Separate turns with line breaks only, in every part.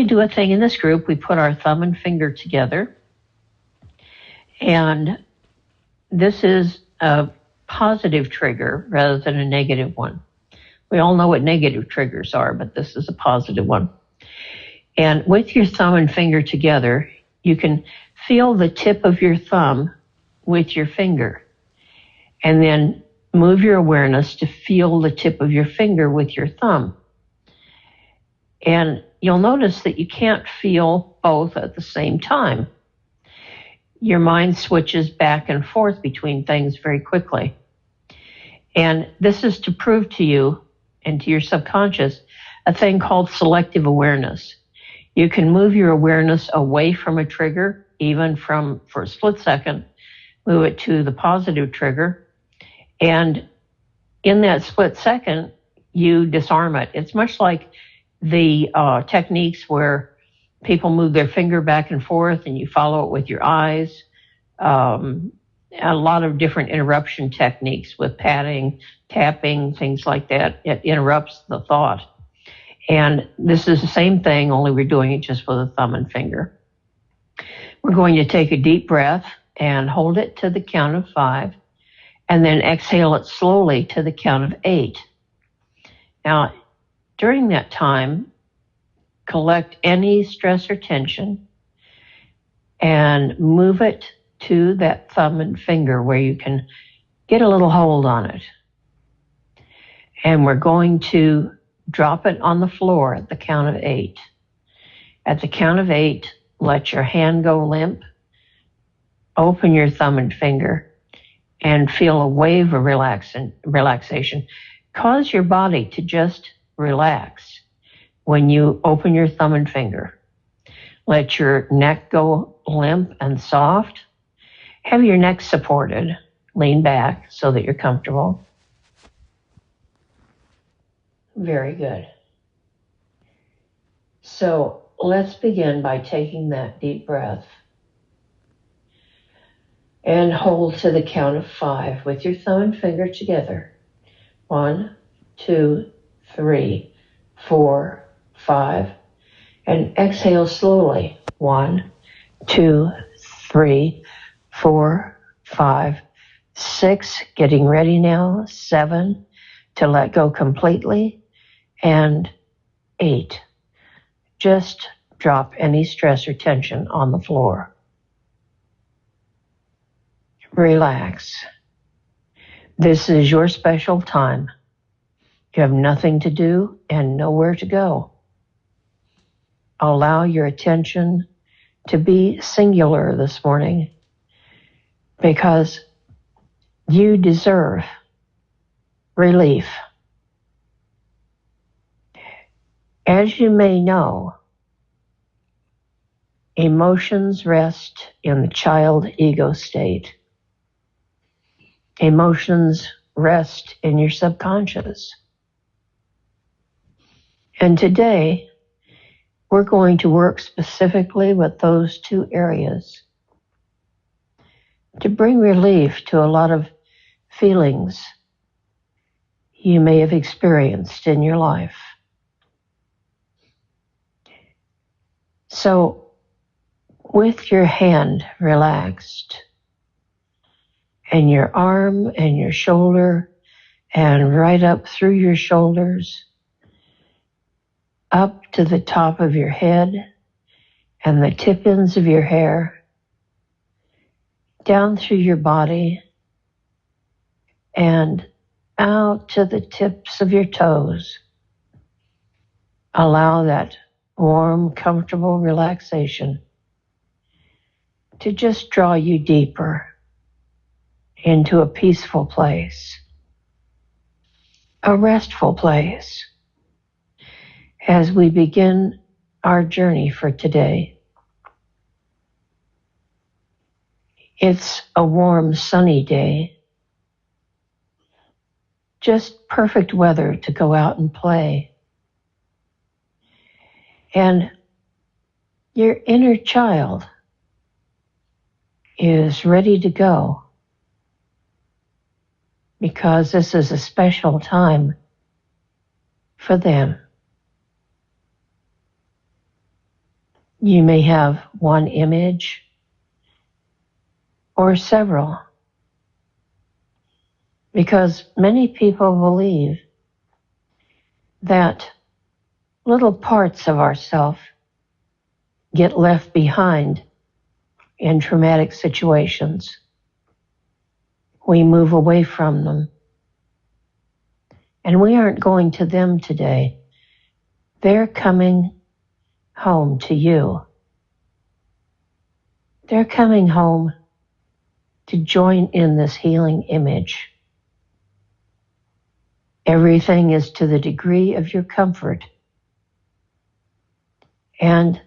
do a thing in this group. We put our thumb and finger together, and this is a positive trigger rather than a negative one. We all know what negative triggers are, but this is a positive one. And with your thumb and finger together, you can feel the tip of your thumb with your finger, and then move your awareness to feel the tip of your finger with your thumb. And you'll notice that you can't feel both at the same time. Your mind switches back and forth between things very quickly. And this is to prove to you and to your subconscious a thing called selective awareness. You can move your awareness away from a trigger, even for a split second, move it to the positive trigger, and in that split second, you disarm it. It's much like the techniques where people move their finger back and forth and you follow it with your eyes. A lot of different interruption techniques with patting, tapping, things like that. It interrupts the thought. And this is the same thing, only we're doing it just with a thumb and finger. We're going to take a deep breath and hold it to the count of 5, and then exhale it slowly to the count of 8. Now, during that time, collect any stress or tension and move it to that thumb and finger where you can get a little hold on it. And we're going to drop it on the floor at the count of 8. At the count of 8, let your hand go limp, open your thumb and finger, and feel a wave of relaxation. Cause your body to just relax when you open your thumb and finger. Let your neck go limp and soft. Have your neck supported. Lean back so that you're comfortable. Very good. So let's begin by taking that deep breath and hold to the count of 5 with your thumb and finger together. 1, 2, 3, 4, 5. And exhale slowly. 1, 2, 3, 4, 5, 6. Getting ready now. 7 to let go completely. And 8. Just drop any stress or tension on the floor. Relax. This is your special time. You have nothing to do and nowhere to go. Allow your attention to be singular this morning because you deserve relief. As you may know, emotions rest in the child ego state. Emotions rest in your subconscious. And today, we're going to work specifically with those two areas to bring relief to a lot of feelings you may have experienced in your life. So, with your hand relaxed, and your arm and your shoulder, and right up through your shoulders, up to the top of your head, and the tip ends of your hair, down through your body, and out to the tips of your toes. Allow that warm, comfortable relaxation to just draw you deeper into a peaceful place, a restful place, as we begin our journey for today. It's a warm, sunny day, just perfect weather to go out and play. And your inner child is ready to go because this is a special time for them. You may have one image or several, because many people believe that little parts of ourself get left behind in traumatic situations. We move away from them. And we aren't going to them today. They're coming home to you. They're coming home to join in this healing image. Everything is to the degree of your comfort. And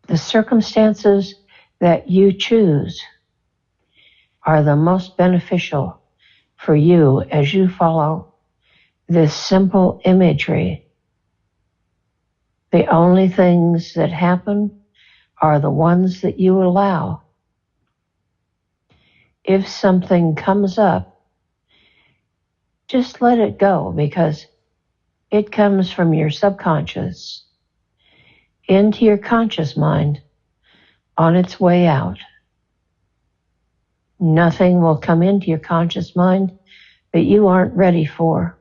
the circumstances that you choose are the most beneficial for you as you follow this simple imagery. The only things that happen are the ones that you allow. If something comes up, just let it go, because it comes from your subconscious into your conscious mind on its way out. Nothing will come into your conscious mind that you aren't ready for.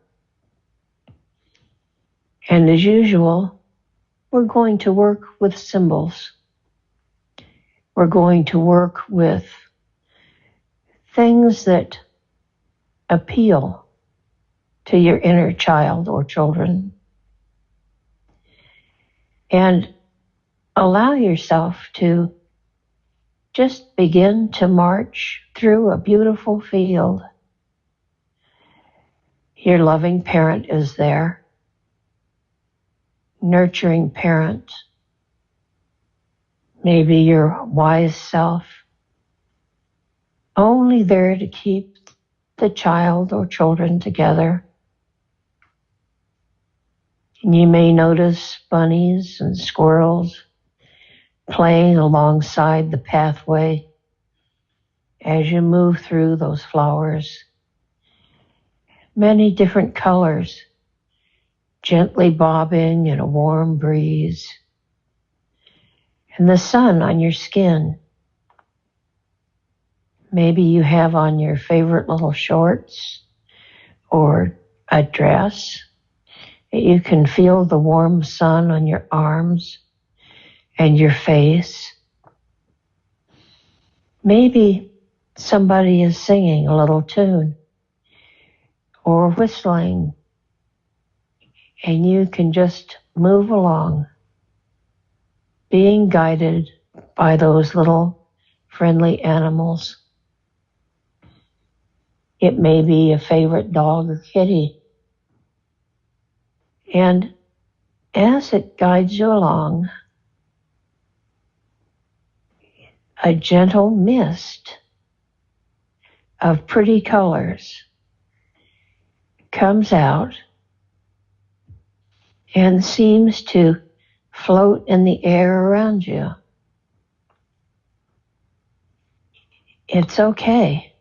And as usual, we're going to work with symbols. We're going to work with things that appeal to your inner child or children. And allow yourself to just begin to march through a beautiful field. Your loving parent is there, nurturing parent, maybe your wise self, only there to keep the child or children together. And you may notice bunnies and squirrels playing alongside the pathway as you move through those flowers. Many different colors, gently bobbing in a warm breeze. And the sun on your skin. Maybe you have on your favorite little shorts or a dress. You can feel the warm sun on your arms and your face. Maybe somebody is singing a little tune or whistling, and you can just move along, being guided by those little friendly animals. It may be a favorite dog or kitty. And as it guides you along, a gentle mist of pretty colors comes out and seems to float in the air around you. It's okay.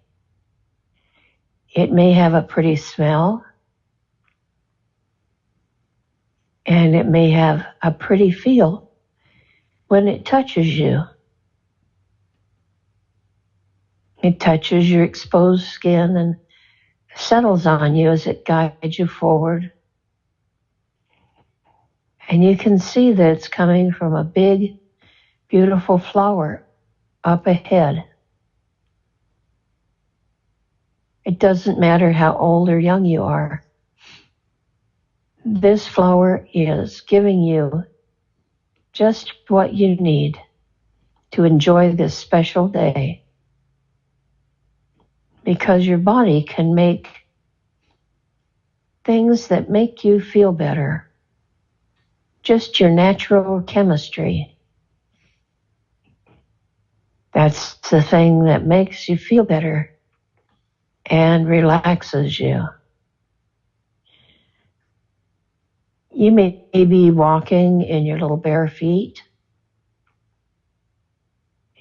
It may have a pretty smell, and it may have a pretty feel when it touches you. It touches your exposed skin and settles on you as it guides you forward. And you can see that it's coming from a big, beautiful flower up ahead. It doesn't matter how old or young you are. This flower is giving you just what you need to enjoy this special day, because your body can make things that make you feel better. Just your natural chemistry. That's the thing that makes you feel better and relaxes you. You may be walking in your little bare feet,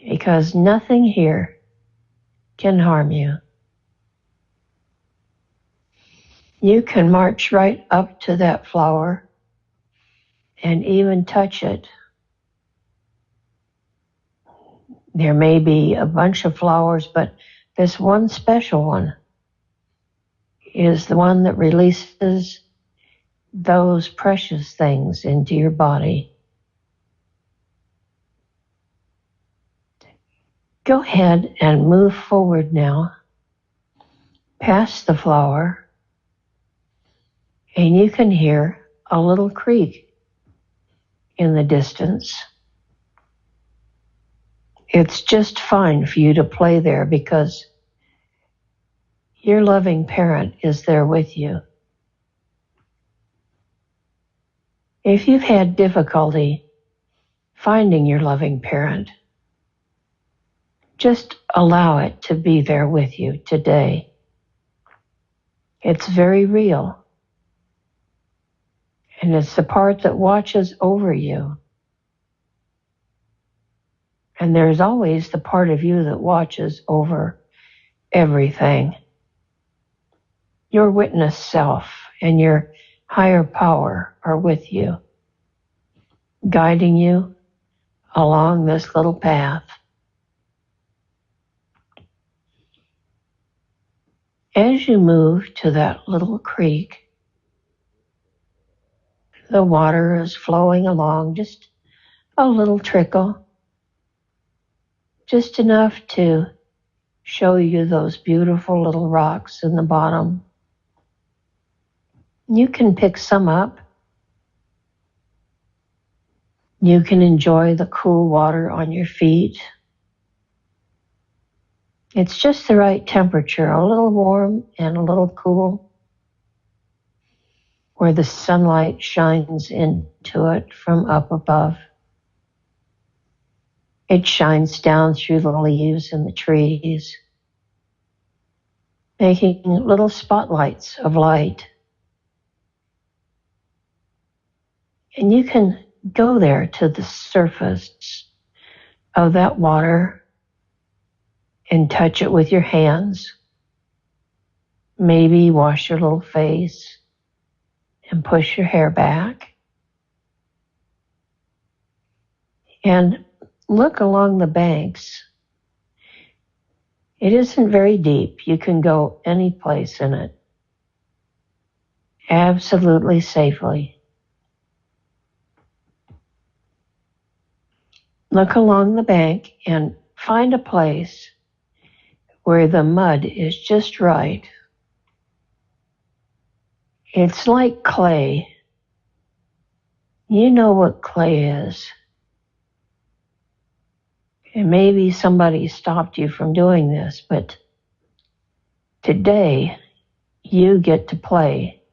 because nothing here can harm you. You can march right up to that flower and even touch it There may be a bunch of flowers, but this one special one is the one that releases those precious things into your body. Go ahead and move forward now, past the flower, and you can hear a little creek in the distance. It's just fine for you to play there because your loving parent is there with you. If you've had difficulty finding your loving parent, just allow it to be there with you today. It's very real. And it's the part that watches over you. And there's always the part of you that watches over everything. Your witness self and your higher power are with you, guiding you along this little path. As you move to that little creek, the water is flowing along, just a little trickle, just enough to show you those beautiful little rocks in the bottom. You can pick some up. You can enjoy the cool water on your feet. It's just the right temperature, a little warm and a little cool, where the sunlight shines into it from up above. It shines down through the leaves and the trees, making little spotlights of light. And you can go there to the surface of that water and touch it with your hands. Maybe wash your little face and push your hair back. And look along the banks. It isn't very deep. You can go any place in it, absolutely safely. Look along the bank and find a place where the mud is just right. It's like clay. You know what clay is. And maybe somebody stopped you from doing this, but today you get to play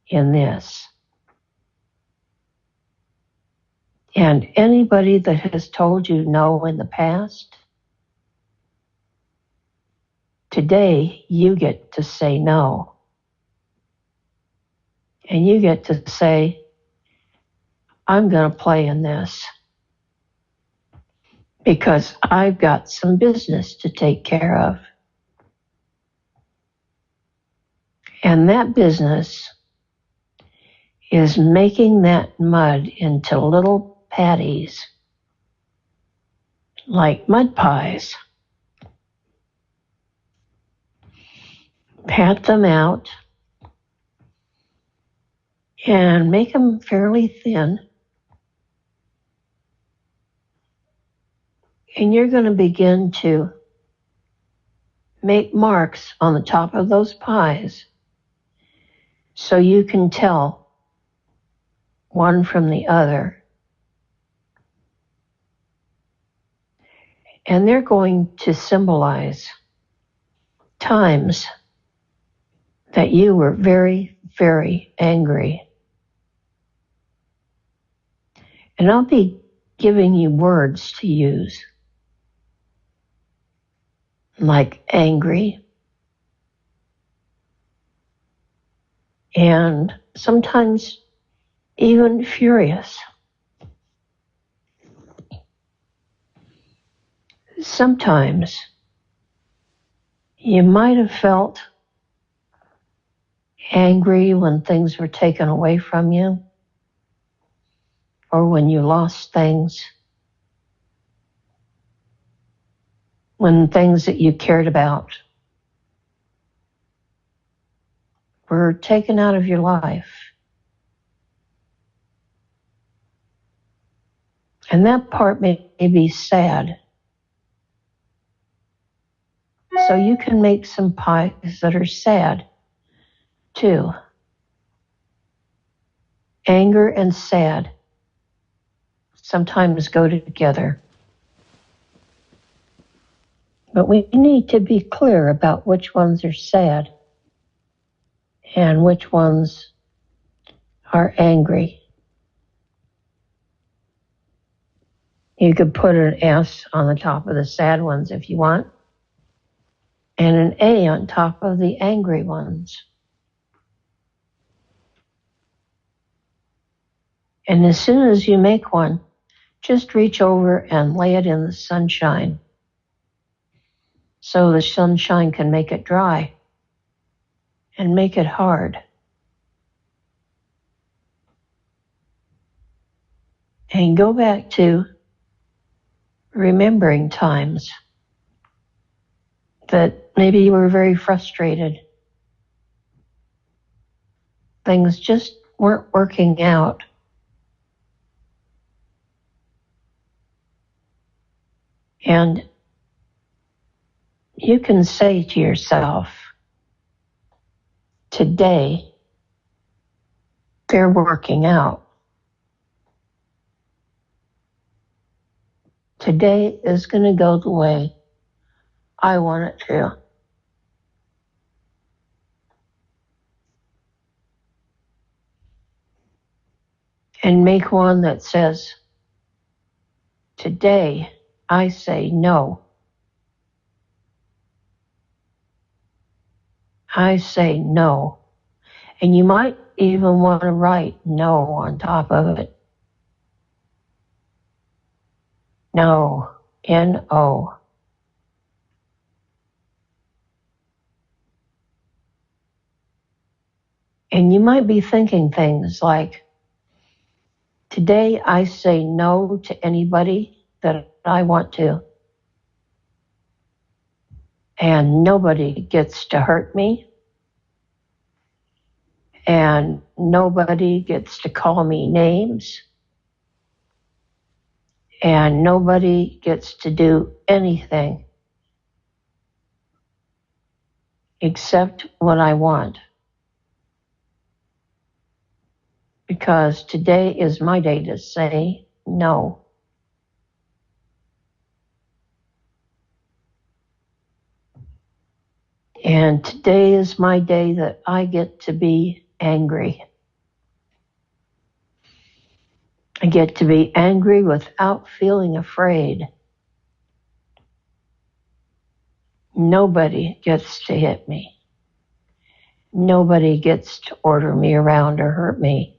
in this. And anybody that has told you no in the past, today you get to say no. And you get to say, I'm going to play in this because I've got some business to take care of. And that business is making that mud into little patties, like mud pies. Pat them out and make them fairly thin. And you're going to begin to make marks on the top of those pies so you can tell one from the other. And they're going to symbolize times that you were very, very angry. And I'll be giving you words to use, like angry, and sometimes even furious. Sometimes you might have felt angry when things were taken away from you, or when you lost things. when things that you cared about were taken out of your life. And that part may be sad. So you can make some pies that are sad too. Anger and sad sometimes go together. But we need to be clear about which ones are sad and which ones are angry. You could put an S on the top of the sad ones if you want, and an A on top of the angry ones. And as soon as you make one, just reach over and lay it in the sunshine so the sunshine can make it dry and make it hard. And go back to remembering times that maybe you were very frustrated. Things just weren't working out. And you can say to yourself, today, they're working out. Today is going to go the way I want it to. And make one that says, today I say no. I say no. And you might even want to write no on top of it. No, N-O. And you might be thinking things like, today I say no to anybody that I want to. And nobody gets to hurt me. And nobody gets to call me names. And nobody gets to do anything except what I want. Because today is my day to say no. And today is my day that I get to be angry. I get to be angry without feeling afraid. Nobody gets to hit me. Nobody gets to order me around or hurt me.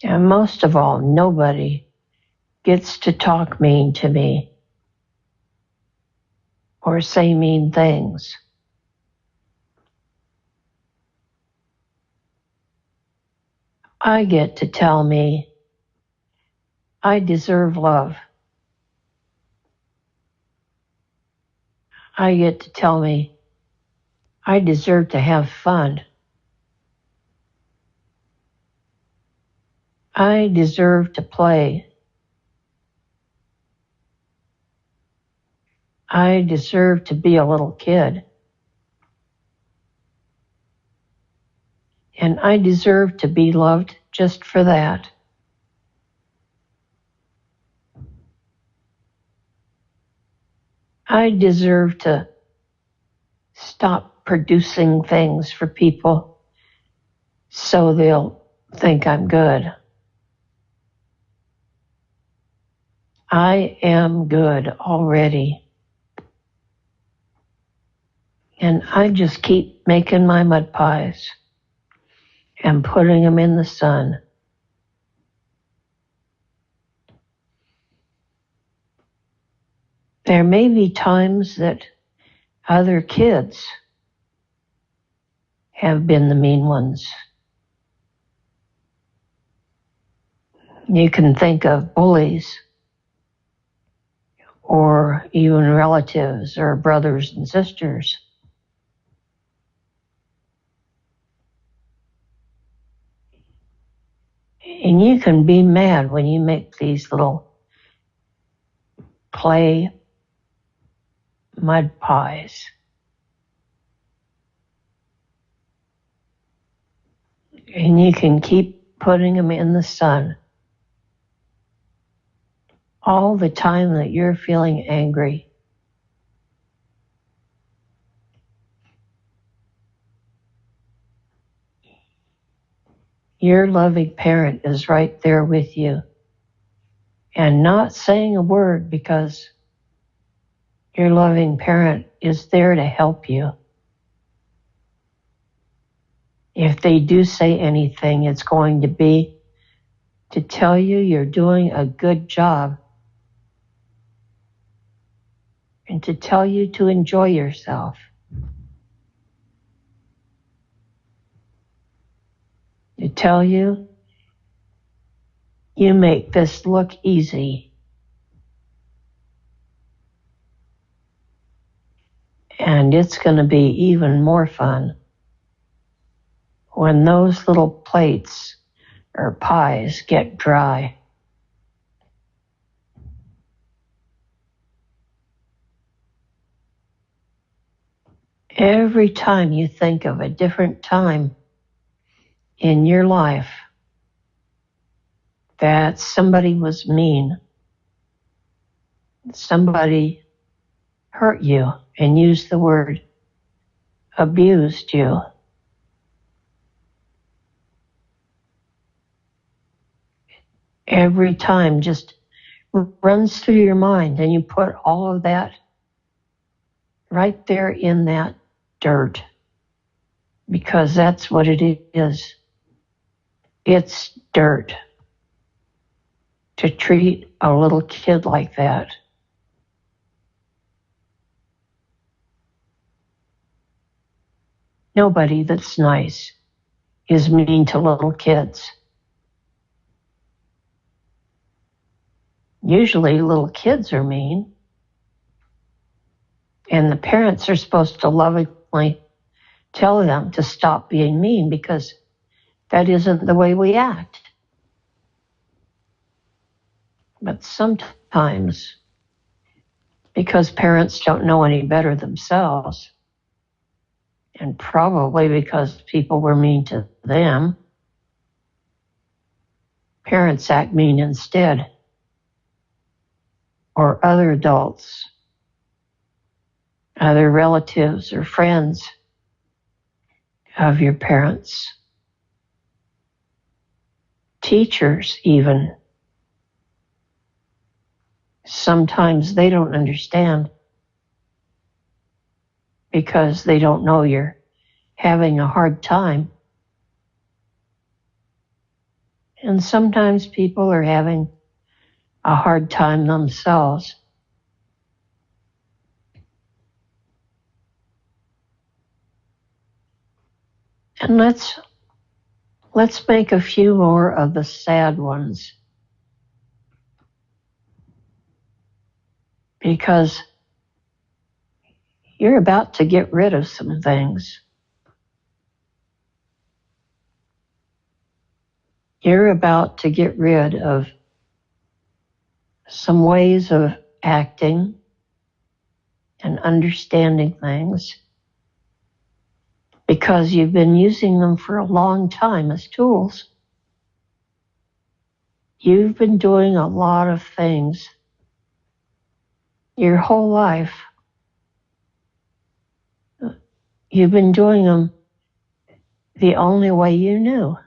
And most of all, nobody gets to talk mean to me or say mean things. I get to tell me I deserve love. I get to tell me I deserve to have fun. I deserve to play. I deserve to be a little kid. And I deserve to be loved just for that. I deserve to stop producing things for people so they'll think I'm good. I am good already. And I just keep making my mud pies and putting them in the sun. There may be times that other kids have been the mean ones. You can think of bullies or even relatives or brothers and sisters. And you can be mad when you make these little clay mud pies. And you can keep putting them in the sun all the time that you're feeling angry. Your loving parent is right there with you and not saying a word, because your loving parent is there to help you. If they do say anything, it's going to be to tell you you're doing a good job and to tell you to enjoy yourself. To tell you you make this look easy. And it's going to be even more fun when those little plates or pies get dry. Every time you think of a different time in your life that somebody was mean, somebody hurt you and used the word abused you, every time just runs through your mind, and you put all of that right there in that dirt, because that's what it is. It's dirt to treat a little kid like that. Nobody that's nice is mean to little kids. Usually little kids are mean, and the parents are supposed to lovingly tell them to stop being mean, because that isn't the way we act. But sometimes, because parents don't know any better themselves, and probably because people were mean to them, parents act mean instead, or other adults, other relatives or friends of your parents, teachers even. Sometimes they don't understand because they don't know you're having a hard time. And sometimes people are having a hard time themselves. And let's make a few more of the sad ones, because you're about to get rid of some things. You're about to get rid of some ways of acting and understanding things, because you've been using them for a long time as tools. You've been doing a lot of things your whole life. You've been doing them the only way you knew.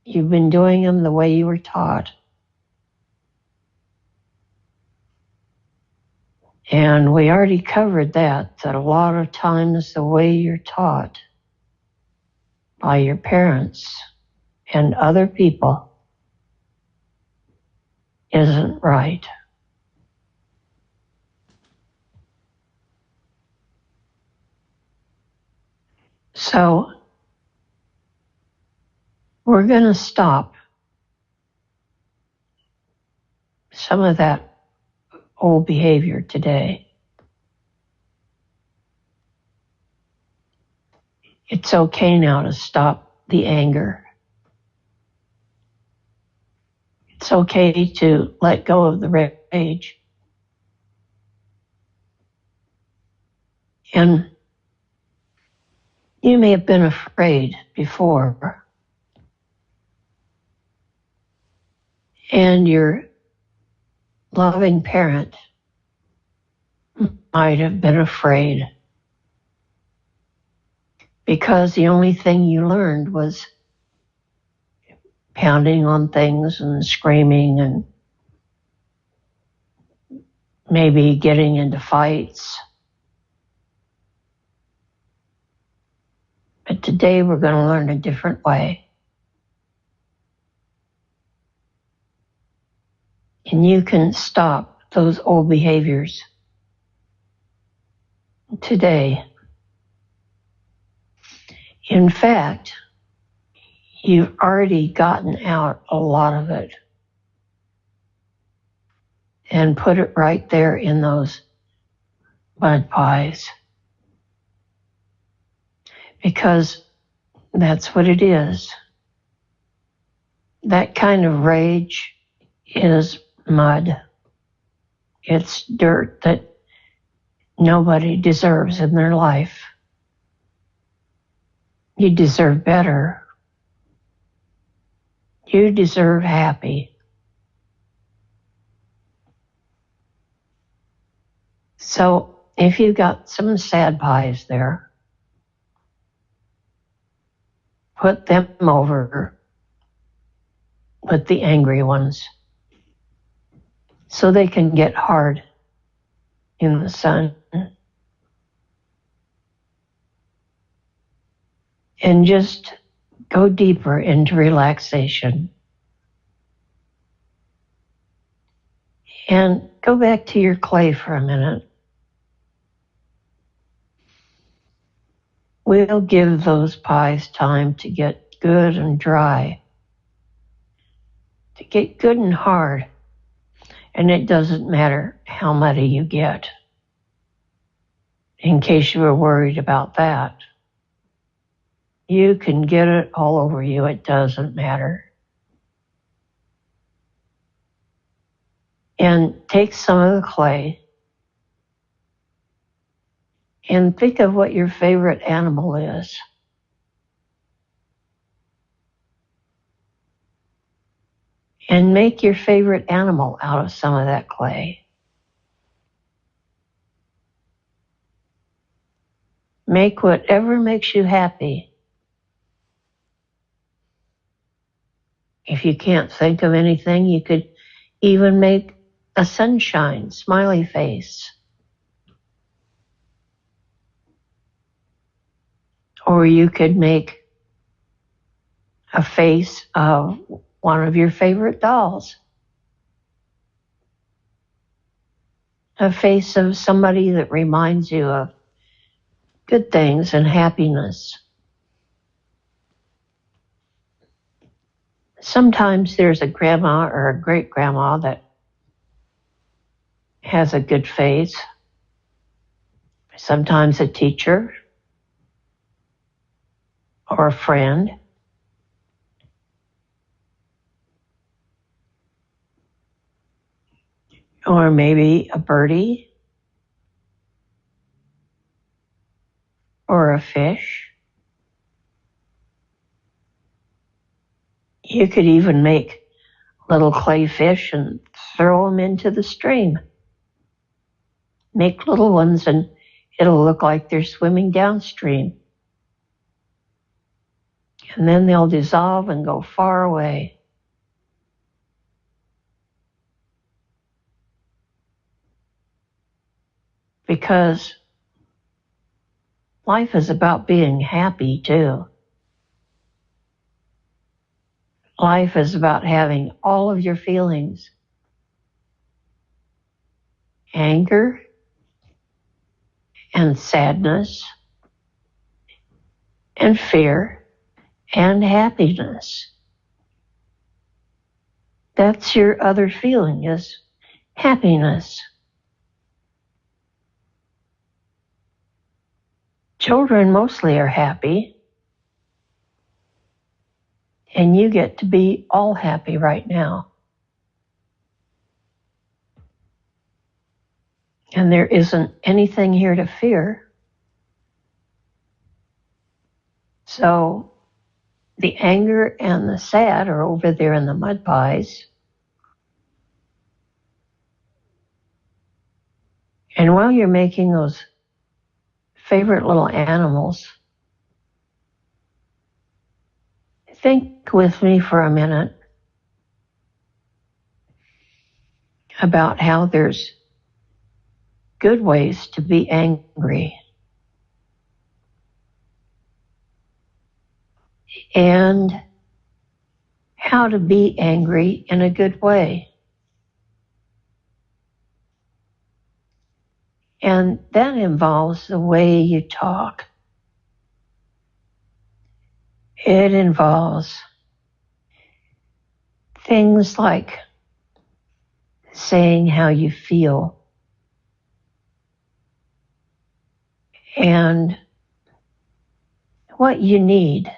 You've been doing them the way you were taught. And we already covered that a lot of times the way you're taught by your parents and other people isn't right. So we're going to stop some of that old behavior today. It's okay now to stop the anger. It's okay to let go of the rage. And you may have been afraid before, and your loving parent might have been afraid because the only thing you learned was pounding on things and screaming and maybe getting into fights. But today we're going to learn a different way. And you can stop those old behaviors today. In fact, you've already gotten out a lot of it and put it right there in those mud pies. Because that's what it is. That kind of rage is mud. It's dirt that nobody deserves in their life. You deserve better. You deserve happy. So if you've got some sad pies there, put them over with the angry ones so they can get hard in the sun. And just go deeper into relaxation. And go back to your clay for a minute. We'll give those pies time to get good and dry, to get good and hard. And it doesn't matter how muddy you get, in case you were worried about that. You can get it all over you. It doesn't matter. And take some of the clay and think of what your favorite animal is. And make your favorite animal out of some of that clay. Make whatever makes you happy. If you can't think of anything, you could even make a sunshine, smiley face. Or you could make a face of one of your favorite dolls. A face of somebody that reminds you of good things and happiness. Sometimes there's a grandma or a great-grandma that has a good face. Sometimes a teacher or a friend. Or maybe a birdie or a fish. You could even make little clay fish and throw them into the stream. Make little ones and it'll look like they're swimming downstream. And then they'll dissolve and go far away. Because life is about being happy too. Life is about having all of your feelings. Anger and sadness and fear and happiness. That's your other feeling, is happiness. Children mostly are happy, and you get to be all happy right now. And there isn't anything here to fear. So the anger and the sad are over there in the mud pies. And while you're making those favorite little animals, think with me for a minute about how there's good ways to be angry. And how to be angry in a good way. And that involves the way you talk. It involves things like saying how you feel and what you need.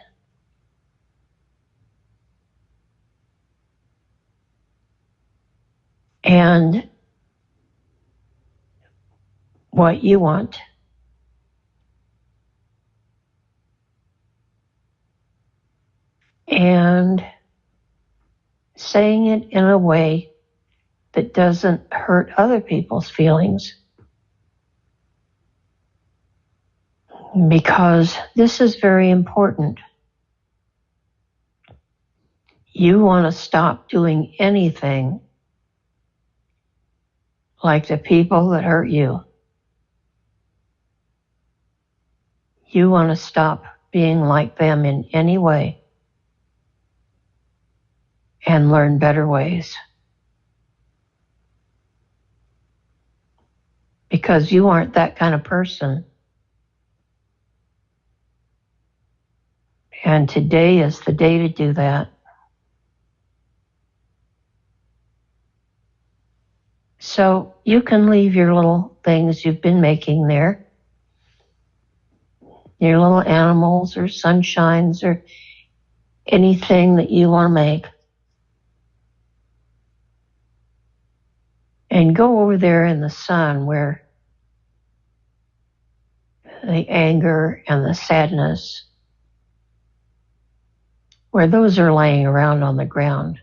And what you want. And saying it in a way that doesn't hurt other people's feelings. Because this is very important. You want to stop doing anything like the people that hurt you. You want to stop being like them in any way and learn better ways. Because you aren't that kind of person. And today is the day to do that. So you can leave your little things you've been making there, your little animals or sunshines or anything that you want to make. And go over there in the sun where the anger and the sadness, where those are laying around on the ground.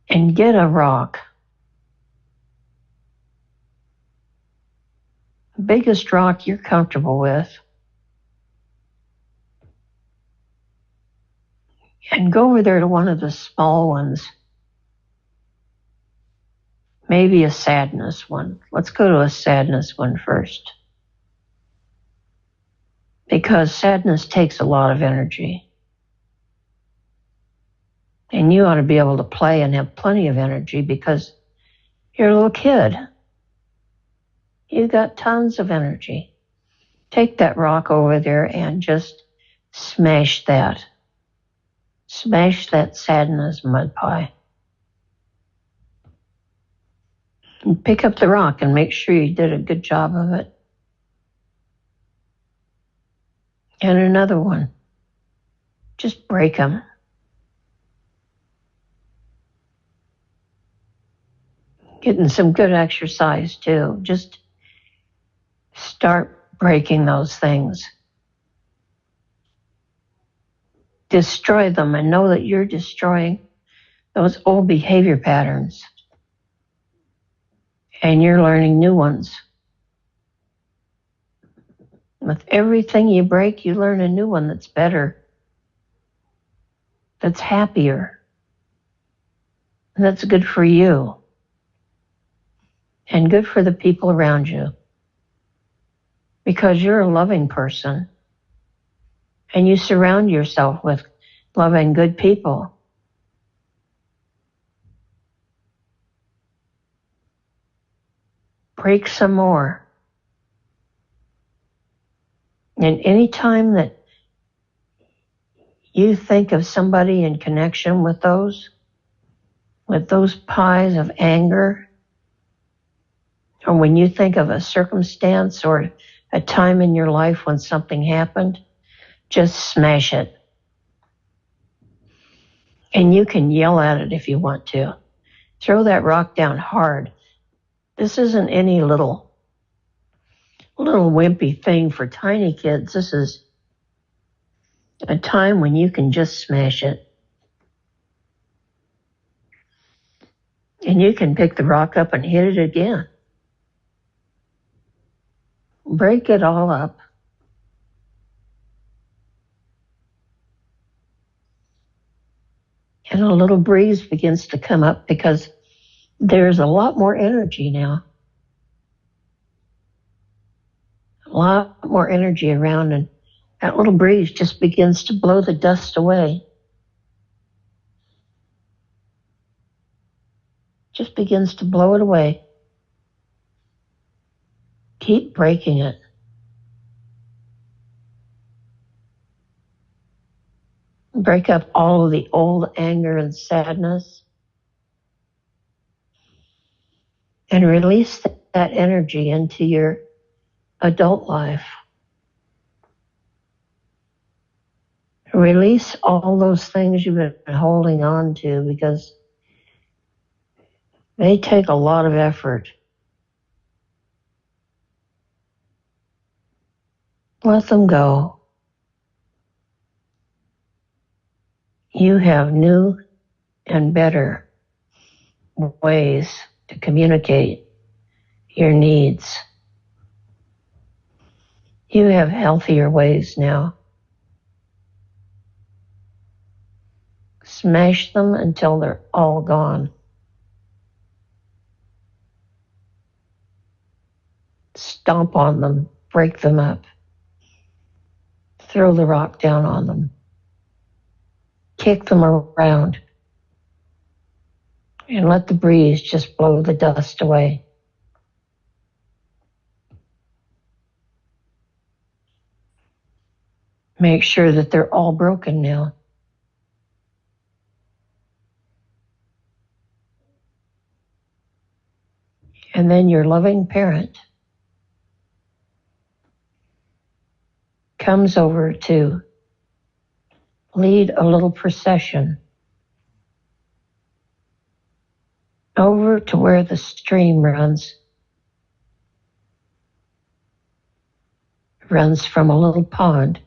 And get a rock. The biggest rock you're comfortable with. And go over there to one of the small ones. Maybe a sadness one. Let's go to a sadness one first. Because sadness takes a lot of energy. And you ought to be able to play and have plenty of energy because you're a little kid. You got tons of energy. Take that rock over there and just smash that. Smash that sadness mud pie. And pick up the rock and make sure you did a good job of it. And another one. Just break them. Getting some good exercise too. Just start breaking those things. Destroy them and know that you're destroying those old behavior patterns. And you're learning new ones. With everything you break, you learn a new one that's better, that's happier, and that's good for you, and good for the people around you. Because you're a loving person, and you surround yourself with loving, good people. Break some more. And any time that you think of somebody in connection with those pies of anger, or when you think of a circumstance or a time in your life when something happened, just smash it. And you can yell at it if you want to. Throw that rock down hard. This isn't any little wimpy thing for tiny kids. This is a time when you can just smash it. And you can pick the rock up and hit it again. Break it all up. And a little breeze begins to come up because there's a lot more energy now. A lot more energy around, and that little breeze just begins to blow the dust away. Just begins to blow it away. Keep breaking it. Break up all of the old anger and sadness. And release that energy into your adult life. Release all those things you've been holding on to because they take a lot of effort. Let them go. You have new and better ways to communicate your needs. You have healthier ways now. Smash them until they're all gone. Stomp on them, break them up. Throw the rock down on them. Kick them around. And let the breeze just blow the dust away. Make sure that they're all broken now. And then your loving parent comes over to lead a little procession over to where the stream runs from a little pond.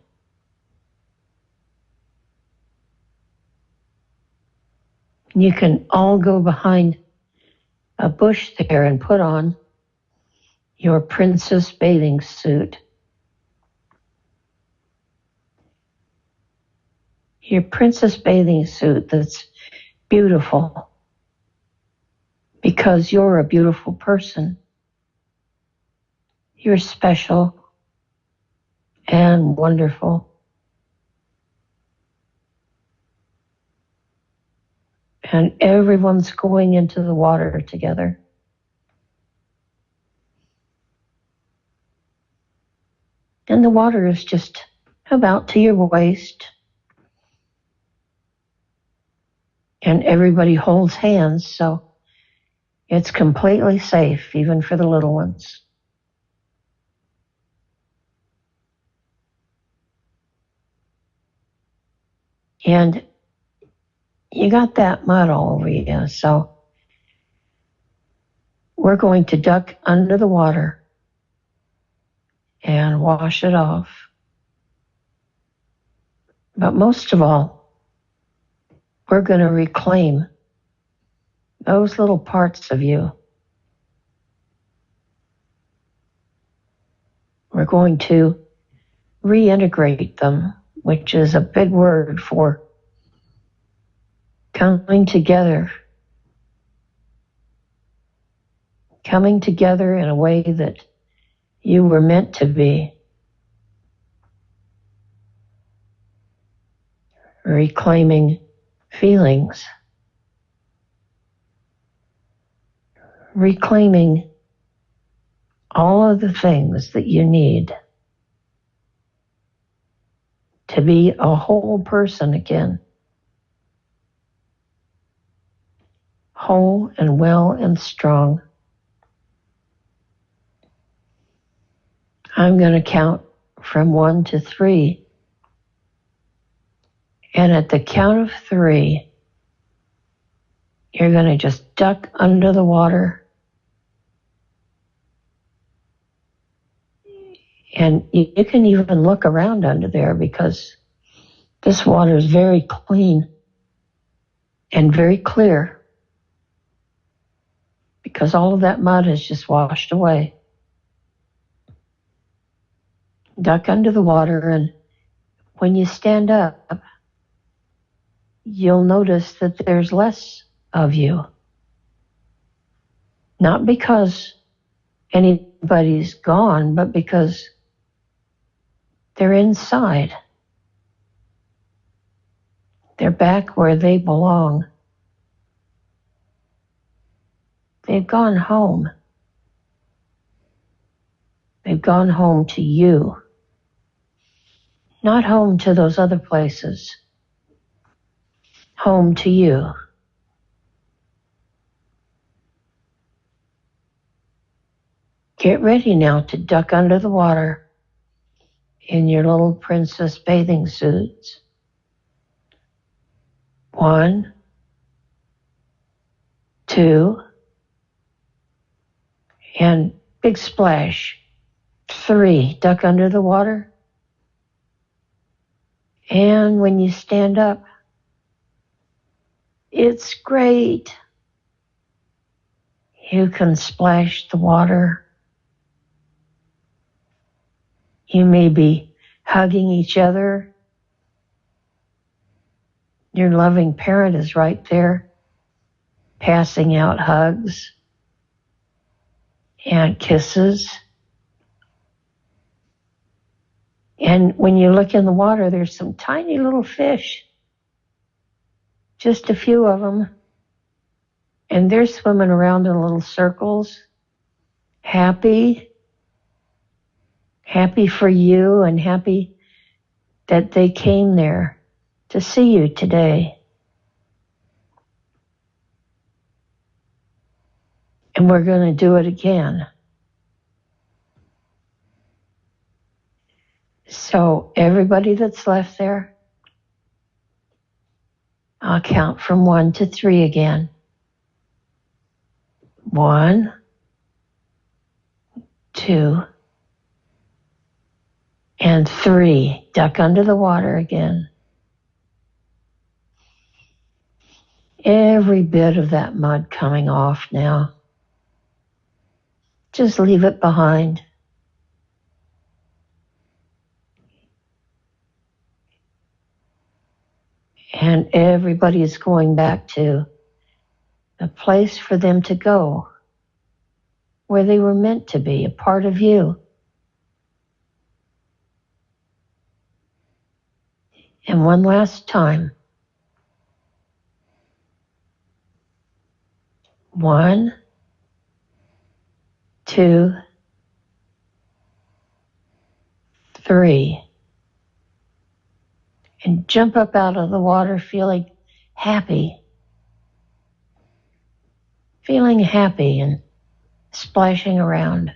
You can all go behind a bush there and put on your princess bathing suit. Your princess bathing suit that's beautiful because you're a beautiful person. You're special and wonderful. And everyone's going into the water together. And the water is just about to your waist. And everybody holds hands, so it's completely safe, even for the little ones. And you got that mud all over you, so we're going to duck under the water and wash it off. But most of all, we're going to reclaim those little parts of you. We're going to reintegrate them, which is a big word for coming together in a way that you were meant to be. Reclaiming feelings. Reclaiming all of the things that you need to be a whole person again. Whole and well and strong. I'm going to count from 1 to 3. And at the count of 3, you're going to just duck under the water. And you can even look around under there because this water is very clean and very clear because all of that mud has just washed away. Duck under the water, and when you stand up, you'll notice that there's less of you. Not because anybody's gone, but because they're inside. They're back where they belong. They've gone home. They've gone home to you, not home to those other places. Home to you. Get ready now to duck under the water in your little princess bathing suits. 1, 2, and big splash. 3, duck under the water. And when you stand up, it's great. You can splash the water. You may be hugging each other. Your loving parent is right there, passing out hugs and kisses. And when you look in the water, there's some tiny little fish, just a few of them. And they're swimming around in little circles, happy for you and happy that they came there to see you today. And we're going to do it again. So everybody that's left there, I'll count from 1 to 3 again. 1, 2, and 3. Duck under the water again. Every bit of that mud coming off now. Just leave it behind. And everybody is going back to a place for them to go, where they were meant to be, a part of you. And one last time. 1, 2, 3. And jump up out of the water feeling happy. Feeling happy and splashing around.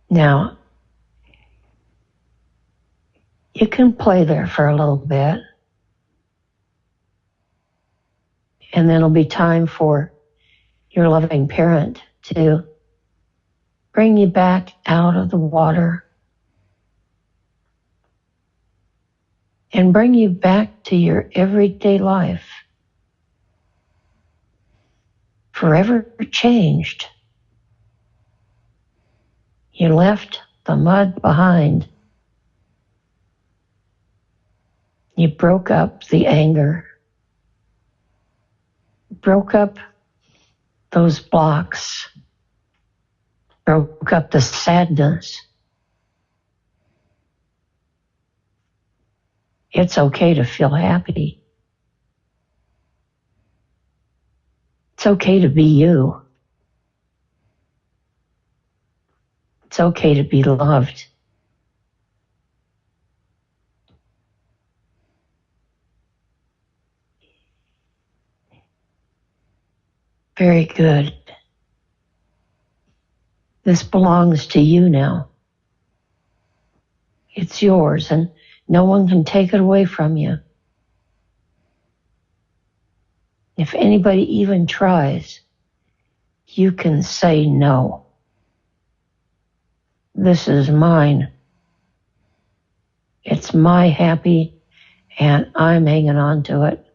Now, you can play there for a little bit. And then it'll be time for your loving parent to bring you back out of the water and bring you back to your everyday life. Forever changed. You left the mud behind. You broke up the anger. Broke up those blocks. Broke up the sadness. It's okay to feel happy. It's okay to be you. It's okay to be loved. Very good. This belongs to you now. It's yours, and no one can take it away from you. If anybody even tries, you can say no. This is mine. It's my happy, and I'm hanging on to it.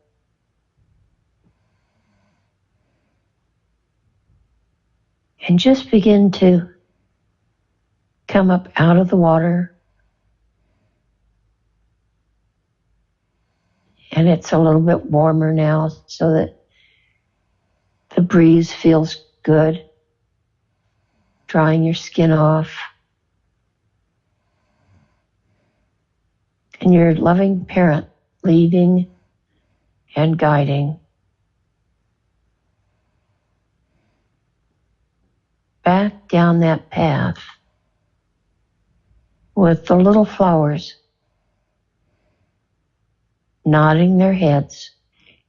And just begin to come up out of the water. And it's a little bit warmer now so that the breeze feels good, drying your skin off. And your loving parent leading and guiding. Back down that path with the little flowers nodding their heads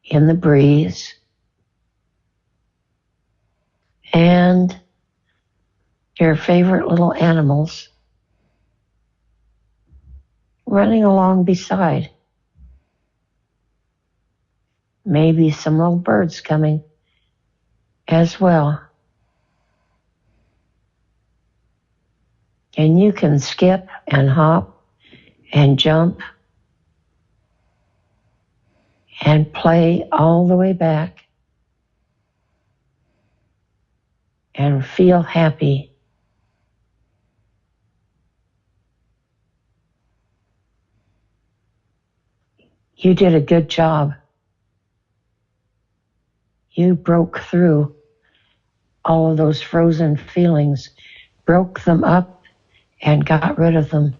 in the breeze, and your favorite little animals running along beside. Maybe some little birds coming as well. And you can skip and hop and jump and play all the way back and feel happy. You did a good job. You broke through all of those frozen feelings, broke them up, and got rid of them.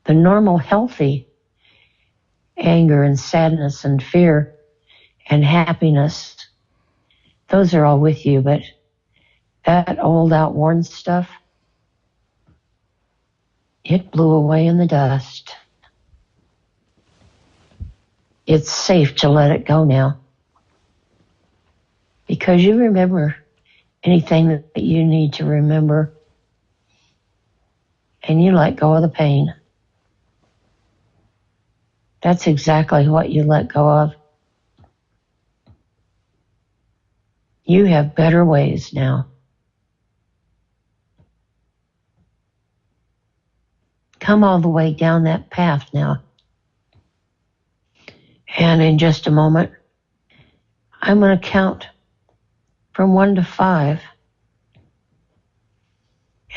The normal, healthy anger and sadness and fear and happiness, those are all with you, but that old outworn stuff, it blew away in the dust. It's safe to let it go now, because you remember anything that you need to remember, and you let go of the pain. That's exactly what you let go of. You have better ways now. Come all the way down that path now. And in just a moment, I'm going to count from 1 to 5.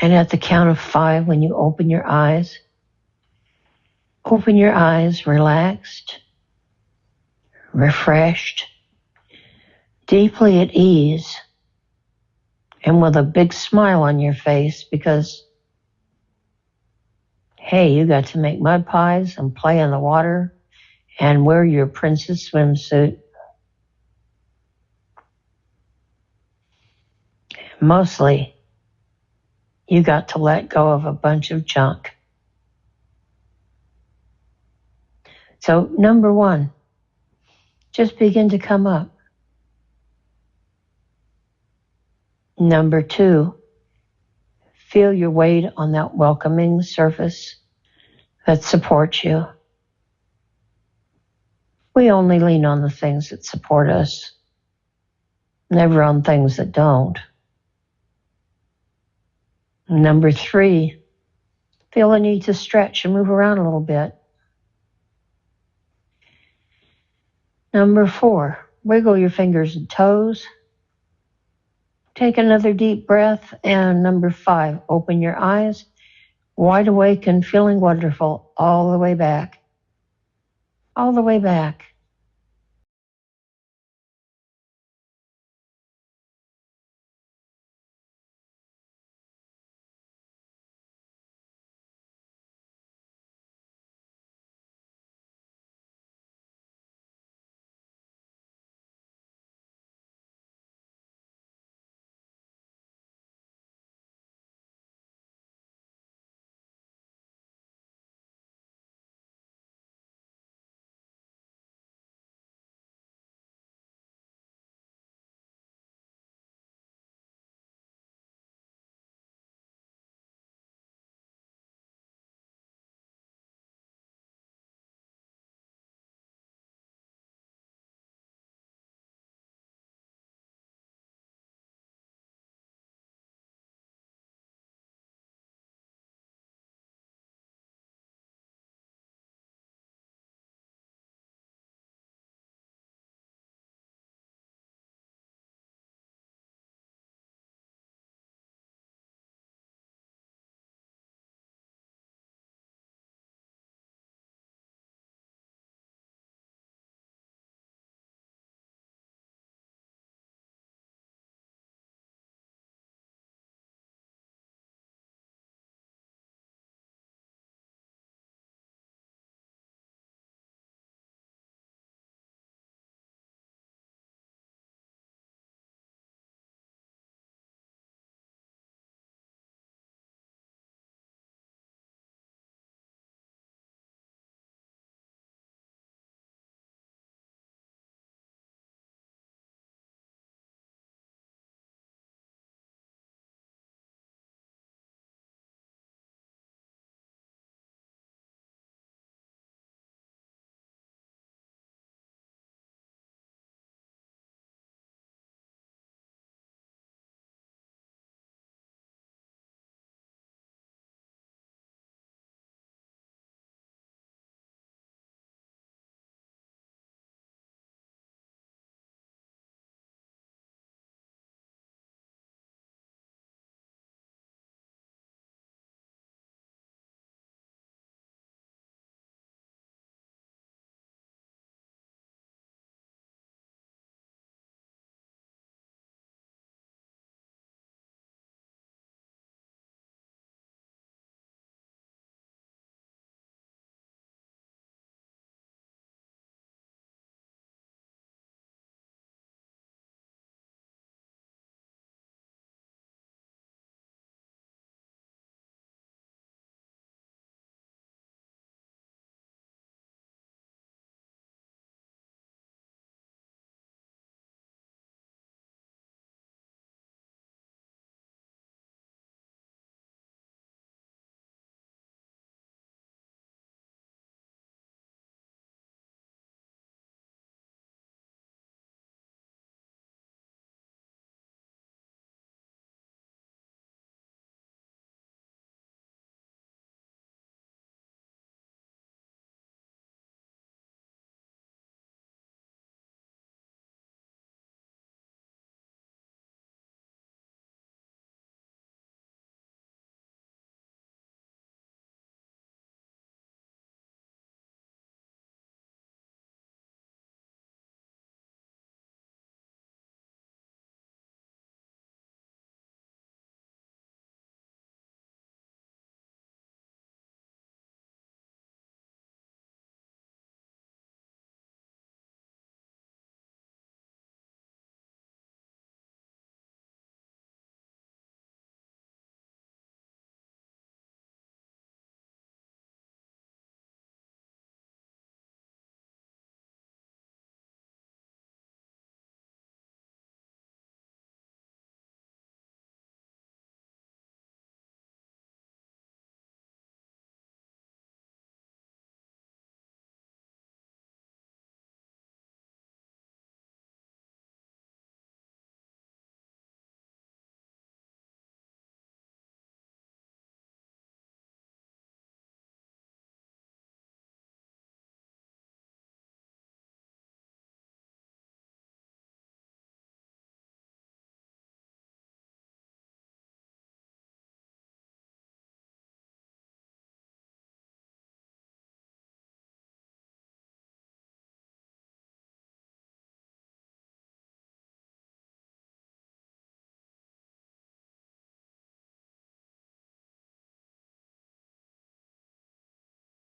And at the count of 5, when you open your eyes, relaxed, refreshed, deeply at ease, and with a big smile on your face because, hey, you got to make mud pies and play in the water and wear your princess swimsuit. Mostly, you got to let go of a bunch of junk. So, number 1, just begin to come up. Number 2, feel your weight on that welcoming surface that supports you. We only lean on the things that support us, never on things that don't. Number 3, feel a need to stretch and move around a little bit. Number 4, wiggle your fingers and toes. Take another deep breath. And number 5, open your eyes, wide awake and feeling wonderful all the way back. All the way back.